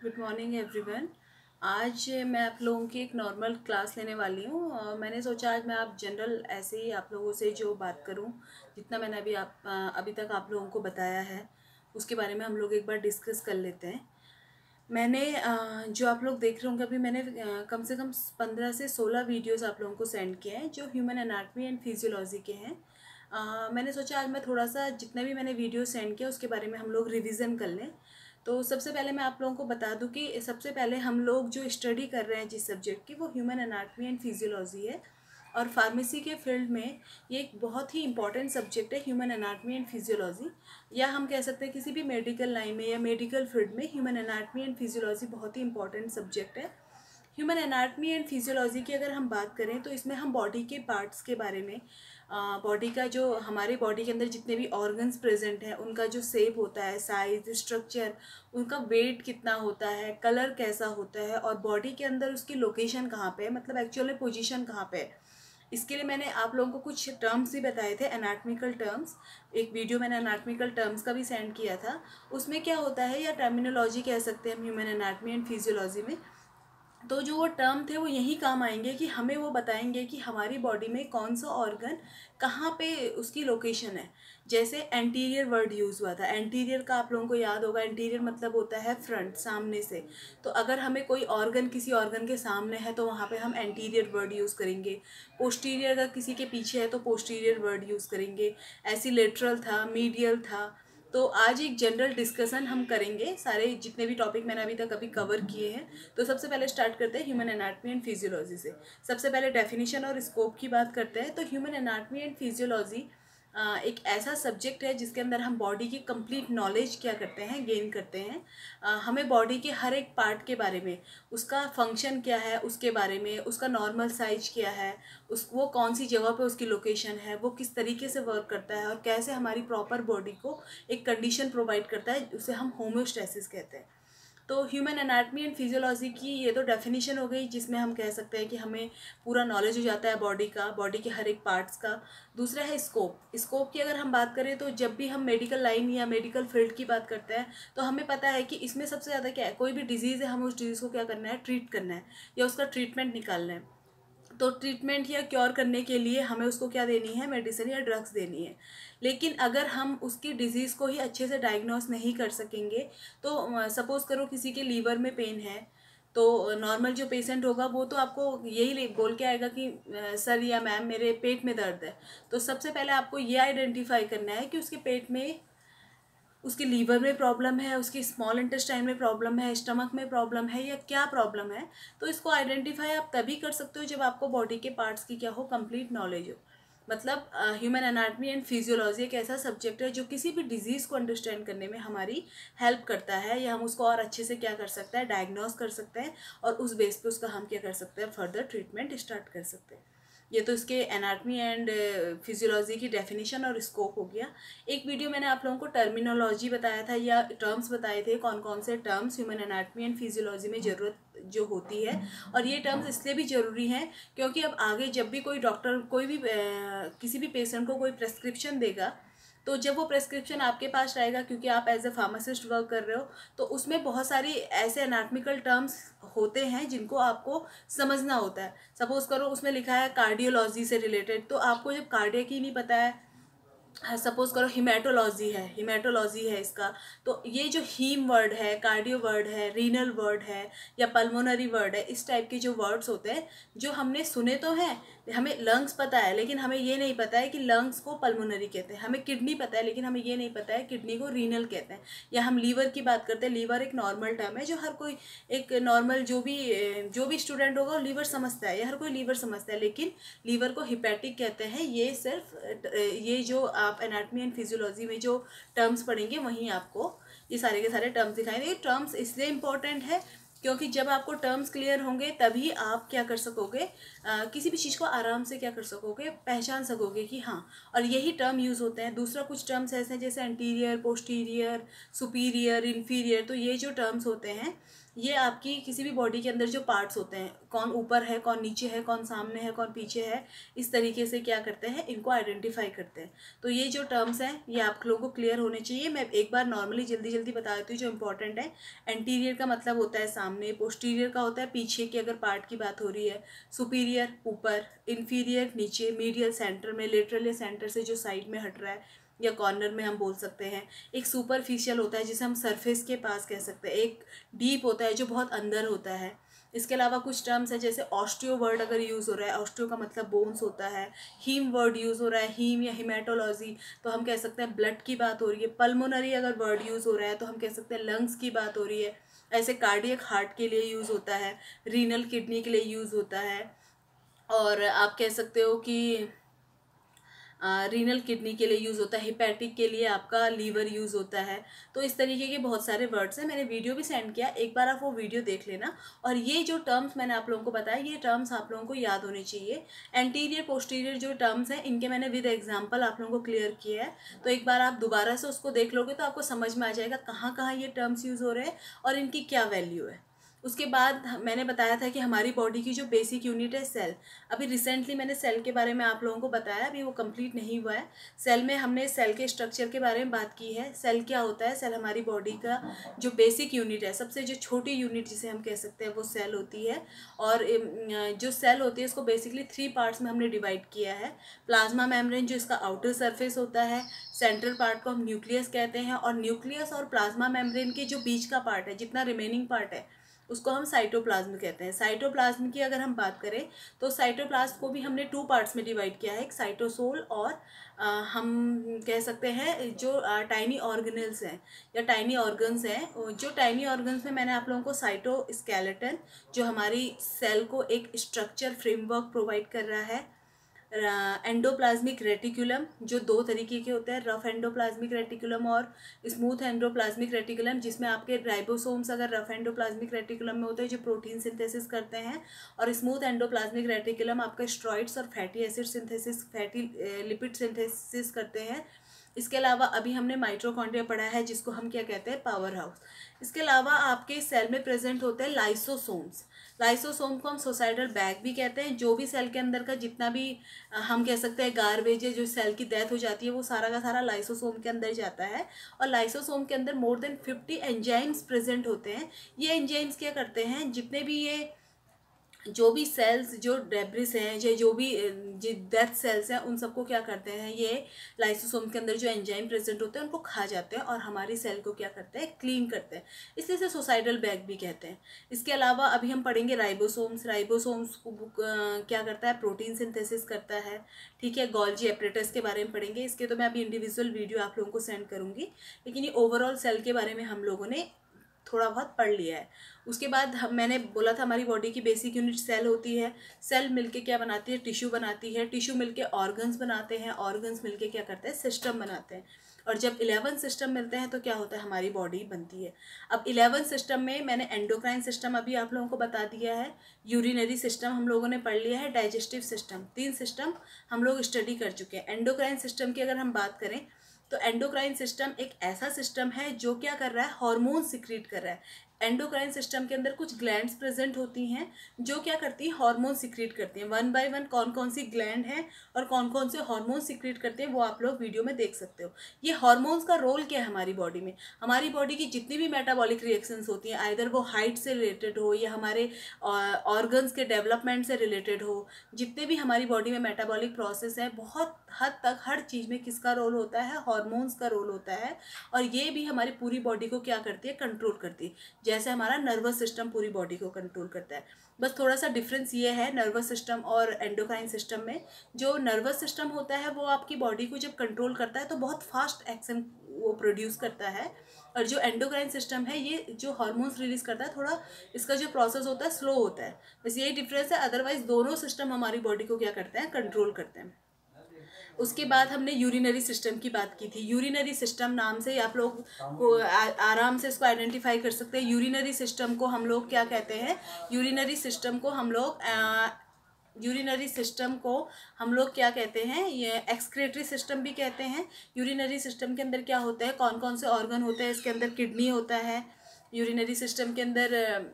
Good morning everyone. आज मैं आप लोगों की एक नॉर्मल क्लास लेने वाली हूँ और मैंने सोचा आज मैं आप जनरल ऐसे ही आप लोगों से जो बात करूँ, जितना मैंने अभी तक आप लोगों को बताया है उसके बारे में हम लोग एक बार डिस्कस कर लेते हैं। मैंने जो आप लोग देख रहे होंगे अभी मैंने कम से कम 15 से 16 वीडियोस आप लोगों को सेंड किए हैं जो ह्यूमन एनाटमी एंड फिजियोलॉजी के हैं। मैंने सोचा आज मैं थोड़ा सा जितने भी मैंने वीडियो सेंड किया उसके बारे में हम लोग रिवीजन कर लें। तो सबसे पहले मैं आप लोगों को बता दूं कि सबसे पहले हम लोग जो स्टडी कर रहे हैं जिस सब्जेक्ट की वो ह्यूमन एनाटमी एंड फिजियोलॉजी है। और फार्मेसी के फील्ड में ये एक बहुत ही इंपॉर्टेंट सब्जेक्ट है ह्यूमन एनाटमी एंड फिजियोलॉजी। या हम कह सकते हैं किसी भी मेडिकल लाइन में या मेडिकल फील्ड में ह्यूमन एनाटमी एंड फिजियोलॉजी बहुत ही इंपॉर्टेंट सब्जेक्ट है। ह्यूमन एनाटमी एंड फिजियोलॉजी की अगर हम बात करें तो इसमें हम बॉडी के पार्ट्स के बारे में, बॉडी का जो हमारे बॉडी के अंदर जितने भी ऑर्गन्स प्रेजेंट हैं उनका जो शेप होता है, साइज, स्ट्रक्चर, उनका वेट कितना होता है, कलर कैसा होता है और बॉडी के अंदर उसकी लोकेशन कहाँ पे है, मतलब एक्चुअल में पोजीशन कहाँ पे है। इसके लिए मैंने आप लोगों को कुछ टर्म्स भी बताए थे, एनाटमिकल टर्म्स। एक वीडियो मैंने एनाटमिकल टर्म्स का भी सेंड किया था। उसमें क्या होता है या टर्मिनोलॉजी कह सकते हैं हम ह्यूमन एनाटमी एंड फिजियोलॉजी में। तो जो वो टर्म थे वो यही काम आएंगे कि हमें वो बताएंगे कि हमारी बॉडी में कौन सा ऑर्गन कहाँ पे उसकी लोकेशन है। जैसे एंटीरियर वर्ड यूज़ हुआ था। एंटीरियर का आप लोगों को याद होगा, एंटीरियर मतलब होता है फ्रंट, सामने से। तो अगर हमें कोई ऑर्गन किसी ऑर्गन के सामने है तो वहाँ पे हम एंटीरियर वर्ड यूज़ करेंगे। पोस्टीरियर अगर किसी के पीछे है तो पोस्टीरियर वर्ड यूज़ करेंगे। ऐसी लेटरल था, मीडियल था। तो आज एक जनरल डिस्कशन हम करेंगे सारे जितने भी टॉपिक मैंने अभी तक कवर किए हैं। तो सबसे पहले स्टार्ट करते हैं ह्यूमन एनाटमी एंड फिजियोलॉजी से। सबसे पहले डेफिनेशन और स्कोप की बात करते हैं। तो ह्यूमन एनाटमी एंड फिजियोलॉजी एक ऐसा सब्जेक्ट है जिसके अंदर हम बॉडी की कंप्लीट नॉलेज क्या करते हैं, गेन करते हैं। हमें बॉडी के हर एक पार्ट के बारे में, उसका फंक्शन क्या है उसके बारे में, उसका नॉर्मल साइज क्या है, वो कौन सी जगह पे उसकी लोकेशन है, वो किस तरीके से वर्क करता है और कैसे हमारी प्रॉपर बॉडी को एक कंडीशन प्रोवाइड करता है, उसे हम होम्योस्टेसिस कहते हैं। तो ह्यूमन एनाटमी एंड फिजियोलॉजी की ये तो डेफिनेशन हो गई जिसमें हम कह सकते हैं कि हमें पूरा नॉलेज हो जाता है बॉडी का, बॉडी के हर एक पार्ट्स का। दूसरा है स्कोप। स्कोप की अगर हम बात करें तो जब भी हम मेडिकल लाइन या मेडिकल फील्ड की बात करते हैं तो हमें पता है कि इसमें सबसे ज़्यादा क्या है, कोई भी डिजीज़ है हमें उस डिजीज़ को क्या करना है, ट्रीट करना है या उसका ट्रीटमेंट निकालना है। तो ट्रीटमेंट या क्योर करने के लिए हमें उसको क्या देनी है, मेडिसिन या ड्रग्स देनी है। लेकिन अगर हम उसकी डिजीज़ को ही अच्छे से डायग्नोस नहीं कर सकेंगे तो सपोज़ करो किसी के लीवर में पेन है तो नॉर्मल जो पेशेंट होगा वो तो आपको यही बोल के आएगा कि सर या मैम मेरे पेट में दर्द है। तो सबसे पहले आपको ये आइडेंटिफाई करना है कि उसके पेट में, उसके लीवर में प्रॉब्लम है, उसकी स्मॉल इंटेस्टाइन में प्रॉब्लम है, स्टमक में प्रॉब्लम है या क्या प्रॉब्लम है। तो इसको आइडेंटिफाई आप तभी कर सकते हो जब आपको बॉडी के पार्ट्स की क्या हो, कंप्लीट नॉलेज हो। मतलब ह्यूमन एनाटमी एंड फिजियोलॉजी एक ऐसा सब्जेक्ट है जो किसी भी डिजीज़ को अंडरस्टैंड करने में हमारी हेल्प करता है या हम उसको और अच्छे से क्या कर सकते हैं, डायग्नोस कर सकते हैं और उस बेस पे उसका हम क्या कर सकते हैं, फर्दर ट्रीटमेंट स्टार्ट कर सकते हैं। ये तो इसके एनाटमी एंड फिजियोलॉजी की डेफिनेशन और स्कोप हो गया। एक वीडियो मैंने आप लोगों को टर्मिनोलॉजी बताया था या टर्म्स बताए थे, कौन कौन से terms human anatomy and physiology में ज़रूरत जो होती है। और ये टर्म्स इसलिए भी ज़रूरी हैं क्योंकि अब आगे जब भी कोई डॉक्टर कोई भी किसी भी पेशेंट को कोई प्रेस्क्रिप्शन देगा तो जब वो प्रेस्क्रिप्शन आपके पास रहेगा, क्योंकि आप एज ए फार्मासिस्ट वर्क कर रहे हो, तो उसमें बहुत सारी ऐसे एनाटमिकल टर्म्स होते हैं जिनको आपको समझना होता है। सपोज करो उसमें लिखा है कार्डियोलॉजी से रिलेटेड, तो आपको जब कार्डियक ही नहीं पता है, सपोज करो हिमेटोलॉजी है इसका, तो ये जो हीम वर्ड है, कार्डियो वर्ड है, रीनल वर्ड है या पल्मोनरी वर्ड है, इस टाइप के जो वर्ड्स होते हैं जो हमने सुने तो हैं, हमें लंग्स पता है लेकिन हमें ये नहीं पता है कि लंग्स को पल्मोनरी कहते हैं। हमें किडनी पता है लेकिन हमें ये नहीं पता है किडनी को रीनल कहते हैं। या हम लीवर की बात करते हैं, लीवर एक नॉर्मल टर्म है जो हर कोई, एक नॉर्मल जो भी स्टूडेंट होगा वो लीवर समझता है या हर कोई लीवर समझता है, लेकिन लीवर को हिपैटिक कहते हैं। ये सिर्फ ये जो आप एनाटमी एंड फिजियोलॉजी में जो टर्म्स पढ़ेंगे वहीं आपको ये सारे के सारे टर्म्स दिखाएंगे। ये टर्म्स इसलिए इम्पोर्टेंट है क्योंकि जब आपको टर्म्स क्लियर होंगे तभी आप क्या कर सकोगे, किसी भी चीज़ को आराम से क्या कर सकोगे, पहचान सकोगे कि हाँ। और यही टर्म यूज़ होते हैं। दूसरा कुछ टर्म्स ऐसे हैं जैसे एंटीरियर, पोस्टीरियर, सुपीरियर, इन्फीरियर। तो ये जो टर्म्स होते हैं ये आपकी किसी भी बॉडी के अंदर जो पार्ट्स होते हैं, कौन ऊपर है, कौन नीचे है, कौन सामने है, कौन पीछे है, इस तरीके से क्या करते हैं, इनको आइडेंटिफाई करते हैं। तो ये जो टर्म्स हैं ये आप लोगों को क्लियर होने चाहिए। मैं एक बार नॉर्मली जल्दी जल्दी बता देती हूँ जो इंपॉर्टेंट है। एंटीरियर का मतलब होता है सामने, पोस्टीरियर का होता है पीछे की अगर पार्ट की बात हो रही है, सुपीरियर ऊपर, इन्फीरियर नीचे, मीडियल सेंटर में, लेटरल या सेंटर से जो साइड में हट रहा है या कॉर्नर में हम बोल सकते हैं। एक सुपरफिशियल होता है जिसे हम सरफेस के पास कह सकते हैं। एक डीप होता है जो बहुत अंदर होता है। इसके अलावा कुछ टर्म्स है जैसे ऑस्टियो वर्ड अगर यूज़ हो रहा है, ऑस्टियो का मतलब बोन्स होता है। हीम वर्ड यूज़ हो रहा है, हीम या हिमेटोलॉजी, तो हम कह सकते हैं ब्लड की बात हो रही है। पल्मोनरी अगर वर्ड यूज़ हो रहा है तो हम कह सकते हैं लंग्स की बात हो रही है। ऐसे कार्डियक हार्ट के लिए यूज़ होता है, रीनल किडनी के लिए यूज़ होता है, और आप कह सकते हो कि रीनल किडनी के लिए यूज़ होता है, हिपैटिक के लिए आपका लीवर यूज़ होता है। तो इस तरीके के बहुत सारे वर्ड्स हैं, मैंने वीडियो भी सेंड किया, एक बार आप वो वीडियो देख लेना। और ये जो टर्म्स मैंने आप लोगों को बताया, ये टर्म्स आप लोगों को याद होने चाहिए। एंटीरियर पोस्टीरियर जो टर्म्स हैं इनके मैंने विद एग्जाम्पल आप लोगों को क्लियर किया है, तो एक बार आप दोबारा से उसको देख लोगे तो आपको समझ में आ जाएगा कहाँ कहाँ ये टर्म्स यूज़ हो रहे हैं और इनकी क्या वैल्यू है। उसके बाद मैंने बताया था कि हमारी बॉडी की जो बेसिक यूनिट है सेल। अभी रिसेंटली मैंने सेल के बारे में आप लोगों को बताया, अभी वो कंप्लीट नहीं हुआ है। सेल में हमने सेल के स्ट्रक्चर के बारे में बात की है। सेल क्या होता है, सेल हमारी बॉडी का जो बेसिक यूनिट है, सबसे जो छोटी यूनिट जिसे हम कह सकते हैं वो सेल होती है। और जो सेल होती है उसको बेसिकली 3 पार्ट्स में हमने डिवाइड किया है। प्लाज्मा मेम्ब्रेन जो इसका आउटर सरफेस होता है, सेंट्रल पार्ट को हम न्यूक्लियस कहते हैं, और न्यूक्लियस और प्लाज्मा मेम्ब्रेन के जो बीच का पार्ट है, जितना रिमेनिंग पार्ट है, उसको हम साइटोप्लाज्म कहते हैं। साइटोप्लाज्म की अगर हम बात करें तो साइटोप्लाज्म को भी हमने 2 पार्ट्स में डिवाइड किया है, एक साइटोसोल और हम कह सकते हैं जो टाइनी ऑर्गेनल्स हैं या टाइनी ऑर्गन्स हैं। जो टाइनी ऑर्गन्स में मैंने आप लोगों को साइटोस्केलेटन जो हमारी सेल को एक स्ट्रक्चर फ्रेमवर्क प्रोवाइड कर रहा है, एंडोप्लाज्मिक रेटिकुलम जो 2 तरीके के होते हैं, रफ एंडोप्लाज्मिक रेटिकुलम और स्मूथ एंडोप्लाज्मिक रेटिकुलम, जिसमें आपके राइबोसोम्स अगर रफ एंडोप्लाज्मिक रेटिकुलम में होते हैं जो प्रोटीन सिंथेसिस करते हैं, और स्मूथ एंडोप्लाज्मिक रेटिकुलम आपका स्टेरॉइड्स और fatty acid synthesis, fatty lipid synthesis करते हैं। इसके अलावा अभी हमने माइटोकॉन्ड्रिया पढ़ा है जिसको हम क्या कहते हैं, पावर हाउस। इसके अलावा आपके सेल में प्रेजेंट होते हैं लाइसोसोम्स। लाइसोसोम को हम सोसाइटल बैग भी कहते हैं। जो भी सेल के अंदर का जितना भी हम कह सकते हैं गार्बेज है, जो सेल की डेथ हो जाती है, वो सारा का सारा लाइसोसोम के अंदर जाता है। और लाइसोसोम के अंदर मोर देन 50 एंजाइम्स प्रेजेंट होते हैं। ये एंजाइम्स क्या करते हैं, जितने भी ये जो भी सेल्स जो डेब्रिस हैं या जो भी डेथ सेल्स हैं, उन सबको क्या करते हैं, ये लाइसोसोम के अंदर जो एंजाइम प्रेजेंट होते हैं उनको खा जाते हैं और हमारी सेल को क्या करते हैं, क्लीन करते हैं। इसलिए इसे सोसाइटल बैग भी कहते हैं। इसके अलावा अभी हम पढ़ेंगे राइबोसोम्स। राइबोसोम्स को क्या करता है, प्रोटीन सिंथेसिस करता है। ठीक है, गोल्जी एपरेटस के बारे में पढ़ेंगे। इसके तो मैं अभी इंडिविजुअल वीडियो आप लोगों को सेंड करूँगी, लेकिन ये ओवरऑल सेल के बारे में हम लोगों ने थोड़ा बहुत पढ़ लिया है। उसके बाद मैंने बोला था हमारी बॉडी की बेसिक यूनिट सेल होती है। सेल मिलके क्या बनाती है, टिश्यू बनाती है। टिश्यू मिलके ऑर्गन्स बनाते हैं। ऑर्गन्स मिलके क्या करते हैं, सिस्टम बनाते हैं। और जब 11 सिस्टम मिलते हैं तो क्या होता है, हमारी बॉडी बनती है। अब 11 सिस्टम में मैंने एंडोक्राइन सिस्टम अभी आप लोगों को बता दिया है, यूरिनरी सिस्टम हम लोगों ने पढ़ लिया है, डाइजेस्टिव सिस्टम, 3 सिस्टम हम लोग स्टडी कर चुके हैं। एंडोक्राइन सिस्टम की अगर हम बात करें तो एंडोक्राइन सिस्टम एक ऐसा सिस्टम है जो क्या कर रहा है, हार्मोन सिक्रीट कर रहा है। एंडोक्राइन सिस्टम के अंदर कुछ ग्लैंड्स प्रेजेंट होती हैं जो क्या करती हैं, हार्मोन सिक्रीट करती हैं। 1 बाय 1 कौन कौन सी ग्लैंड है और कौन कौन से हार्मोन सिक्रीट करते हैं वो आप लोग वीडियो में देख सकते हो। ये हार्मोन्स का रोल क्या है हमारी बॉडी में। हमारी बॉडी की जितनी भी मेटाबॉलिक रिएक्शंस होती हैं, आइदर वो हाइट से रिलेटेड हो या हमारे ऑर्गन्स के डेवलपमेंट से रिलेटेड हो, जितने भी हमारी बॉडी में मेटाबॉलिक प्रोसेस है, बहुत हद तक हर चीज़ में किसका रोल होता है, हार्मोन्स का रोल होता है। और ये भी हमारी पूरी बॉडी को क्या करती है, कंट्रोल करती है। जैसे हमारा नर्वस सिस्टम पूरी बॉडी को कंट्रोल करता है। बस थोड़ा सा डिफरेंस ये है नर्वस सिस्टम और एंडोक्राइन सिस्टम में। जो नर्वस सिस्टम होता है वो आपकी बॉडी को जब कंट्रोल करता है तो बहुत फास्ट एक्शन वो प्रोड्यूस करता है, और जो एंडोक्राइन सिस्टम है ये जो हार्मोन्स रिलीज करता है, थोड़ा इसका जो प्रोसेस होता है स्लो होता है। बस यही डिफरेंस है, अदरवाइज दोनों सिस्टम हमारी बॉडी को क्या करते हैं, कंट्रोल करते हैं। उसके बाद हमने यूरिनरी सिस्टम की बात की थी। यूरिनरी सिस्टम नाम से आप लोग को आराम से इसको आइडेंटिफाई कर सकते हैं। यूरिनरी सिस्टम को हम लोग क्या कहते हैं, यूरिनरी सिस्टम को हम लोग क्या कहते हैं, ये एक्सक्रेटरी सिस्टम भी कहते हैं। यूरिनरी सिस्टम के अंदर क्या होता है, कौन कौन से ऑर्गन होते हैं, इसके अंदर किडनी होता है, यूरिनरी सिस्टम के अंदर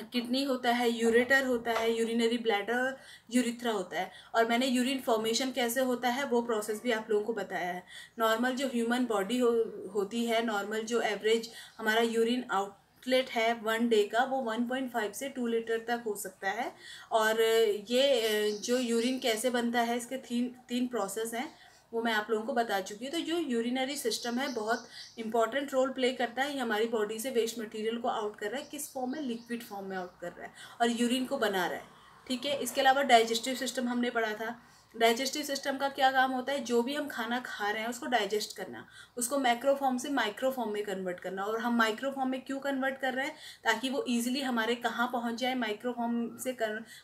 किडनी होता है, यूरेटर होता है, यूरिनरी ब्लैडर, यूरिथ्रा होता है। और मैंने यूरिन फॉर्मेशन कैसे होता है वो प्रोसेस भी आप लोगों को बताया है। नॉर्मल जो ह्यूमन बॉडी होती है, नॉर्मल जो एवरेज हमारा यूरिन आउटलेट है 1 डे का, वो 1.5 से 2 लीटर तक हो सकता है। और ये जो यूरिन कैसे बनता है, इसके तीन प्रोसेस हैं, वो मैं आप लोगों को बता चुकी हूँ। तो जो यूरिनरी सिस्टम है बहुत इंपॉर्टेंट रोल प्ले करता है। ये हमारी बॉडी से वेस्ट मटेरियल को आउट कर रहा है, किस फॉर्म में, लिक्विड फॉर्म में आउट कर रहा है और यूरिन को बना रहा है। ठीक है, इसके अलावा डाइजेस्टिव सिस्टम हमने पढ़ा था। डाइजेस्टिव सिस्टम का क्या काम होता है, जो भी हम खाना खा रहे हैं उसको डाइजेस्ट करना, उसको मैक्रो फॉर्म से माइक्रो फॉर्म में कन्वर्ट करना। और हम माइक्रो फॉर्म में क्यों कन्वर्ट कर रहे हैं, ताकि वो ईजिली हमारे कहाँ पहुँच जाए, माइक्रो फॉर्म से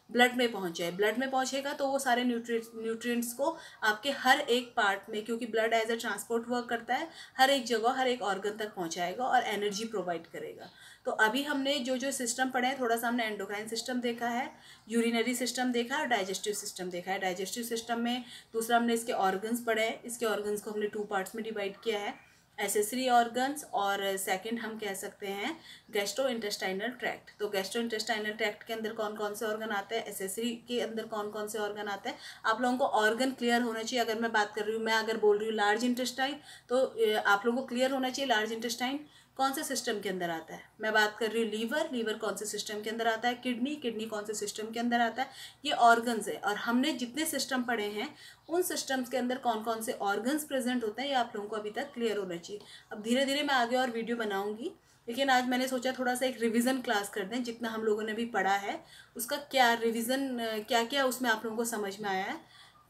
ब्लड में पहुँच जाए। ब्लड में पहुँचेगा तो वो सारे न्यूट्रिएंट्स को आपके हर एक पार्ट में, क्योंकि blood as a transport work करता है, हर एक जगह हर एक ऑर्गन तक पहुँचाएगा और एनर्जी प्रोवाइड करेगा। तो अभी हमने जो जो सिस्टम पढ़े हैं, थोड़ा सा हमने एंडोक्राइन सिस्टम देखा है, यूरिनरी सिस्टम देखा है और डाइजेस्टिव सिस्टम देखा है। डाइजेस्टिव सिस्टम में दूसरा हमने इसके ऑर्गन्स पढ़े हैं। इसके ऑर्गन्स को हमने 2 पार्ट्स में डिवाइड किया है, एसेसरी ऑर्गन्स और सेकंड हम कह सकते हैं गैस्ट्रो इंटेस्टाइनल ट्रैक्ट। तो गैस्ट्रो इंटेस्टाइनल ट्रैक्ट के अंदर कौन कौन से ऑर्गन आते हैं, एसेसरी के अंदर कौन कौन से ऑर्गन आते हैं, आप लोगों को ऑर्गन क्लियर होना चाहिए। अगर मैं बात कर रही हूँ, मैं अगर बोल रही हूँ लार्ज इंटेस्टाइन, तो आप लोगों को क्लियर होना चाहिए लार्ज इंटेस्टाइन कौन से सिस्टम के अंदर आता है। मैं बात कर रही हूँ लीवर, लीवर कौन से सिस्टम के अंदर आता है, किडनी, किडनी कौन से सिस्टम के अंदर आता है। ये ऑर्गन्स है, और हमने जितने सिस्टम पढ़े हैं उन सिस्टम्स के अंदर कौन कौन से ऑर्गन्स प्रेजेंट होते हैं, ये आप लोगों को अभी तक क्लियर होना चाहिए। अब धीरे धीरे मैं आगे और वीडियो बनाऊंगी, लेकिन आज मैंने सोचा थोड़ा सा एक रिवीजन क्लास कर दें। जितना हम लोगों ने भी पढ़ा है उसका क्या रिवीजन, क्या क्या उसमें आप लोगों को समझ में आया है।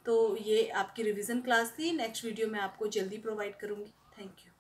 तो ये आपकी रिवीजन क्लास थी। नेक्स्ट वीडियो मैं आपको जल्दी प्रोवाइड करूँगी। Thank you.